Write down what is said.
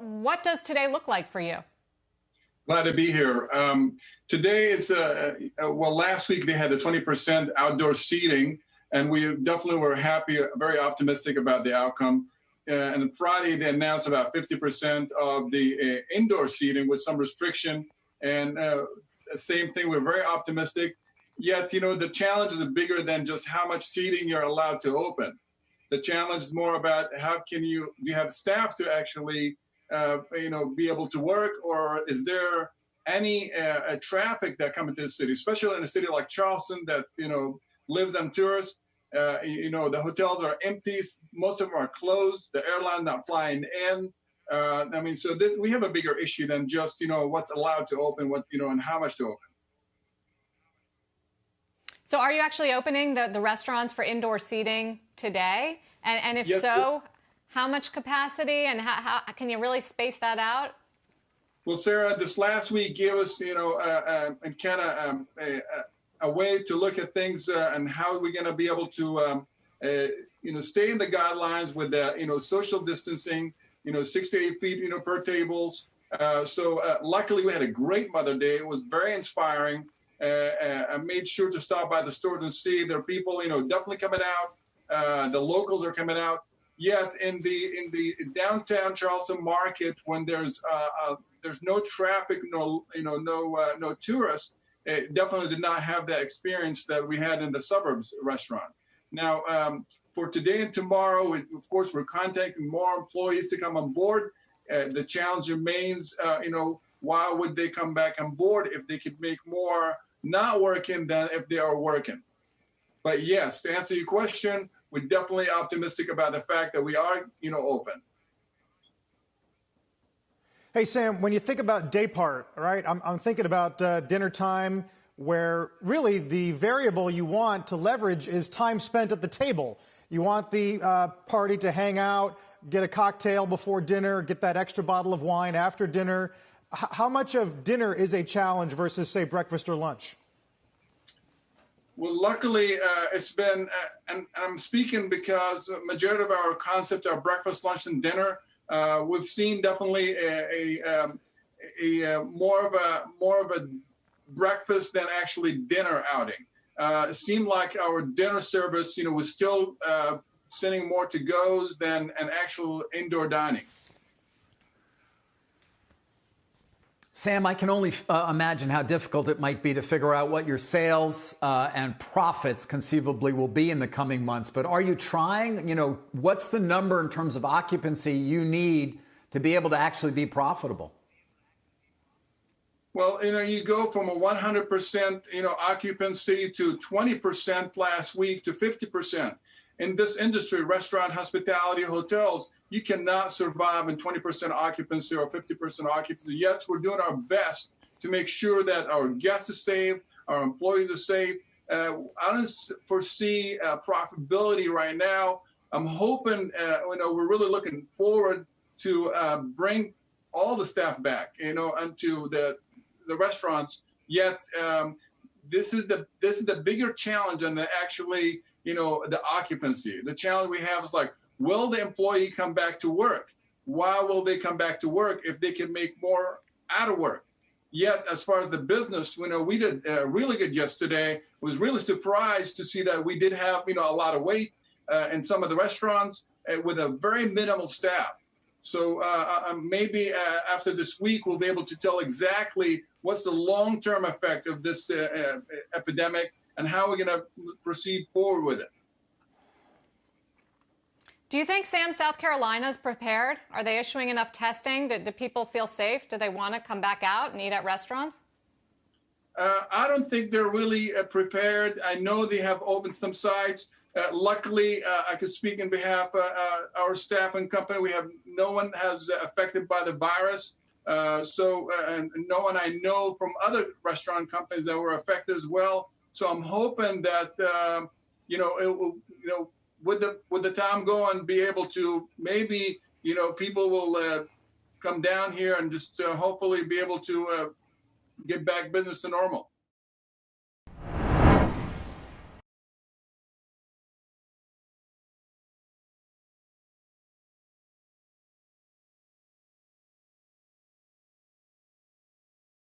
what does today look like for you? Glad to be here. Today is, well, last week they had the 20% outdoor seating, and we definitely were happy, very optimistic about the outcome. And Friday they announced about 50% of the indoor seating with some restriction. And same thing, we're very optimistic. Yet, the challenge is bigger than just how much seating you're allowed to open. The challenge is more about how do you have staff to actually be able to work, or is there any traffic that come into the city, especially in a city like Charleston that lives on tourists. The hotels are empty, most of them are closed, the airline not flying in. So we have a bigger issue than just what's allowed to open, and how much to open. So are you actually opening the restaurants for indoor seating today? And if yes, so, how much capacity, and how can you really space that out? Well, Sarah, this last week gave us, a way to look at things and how we're going to be able to, stay in the guidelines with the, social distancing, 6 to 8 feet, per tables. So luckily we had a great Mother Day. It was very inspiring. I made sure to stop by the stores and see there are people, definitely coming out. The locals are coming out. Yet in the downtown Charleston market, when there's no traffic, no tourists, it definitely did not have that experience that we had in the suburbs restaurant. Now, for today and tomorrow, of course, we're contacting more employees to come on board. The challenge remains, why would they come back on board if they could make more not working than if they are working? But yes, to answer your question, we're definitely optimistic about the fact that we are, open. Hey, Sam, when you think about day part, right, I'm thinking about dinner time, where really the variable you want to leverage is time spent at the table. You want the party to hang out, get a cocktail before dinner, get that extra bottle of wine after dinner. How much of dinner is a challenge versus, say, breakfast or lunch? Well, luckily, it's been, and I'm speaking because the majority of our concept are breakfast, lunch, and dinner. We've seen definitely a more of a breakfast than actually dinner outing. It seemed like our dinner service, was still sending more to goes than an actual indoor dining. Sam, I can only imagine how difficult it might be to figure out what your sales and profits conceivably will be in the coming months. But are you trying? What's the number in terms of occupancy you need to be able to actually be profitable? Well, you go from a 100%, occupancy to 20% last week to 50%. In this industry, restaurant, hospitality, hotels, you cannot survive in 20% occupancy or 50% occupancy. Yet we're doing our best to make sure that our guests are safe, our employees are safe. I don't foresee profitability right now. I'm hoping, we're really looking forward to bring all the staff back, onto the restaurants. Yet this is the bigger challenge than actually, the occupancy. The challenge we have is will the employee come back to work? Why will they come back to work if they can make more out of work? Yet, as far as the business, we did really good yesterday. Was really surprised to see that we did have, a lot of wait in some of the restaurants with a very minimal staff. So maybe after this week, we'll be able to tell exactly what's the long-term effect of this epidemic and how we're going to proceed forward with it. Do you think, Sam, South Carolina's prepared? Are they issuing enough testing? Do people feel safe? Do they want to come back out and eat at restaurants? I don't think they're really prepared. I know they have opened some sites. Luckily, I could speak in behalf of our staff and company. We have no one has affected by the virus. And no one I know from other restaurant companies that were affected as well. So I'm hoping that, it will, with the time going, be able to maybe, people will come down here and just hopefully be able to get back business to normal.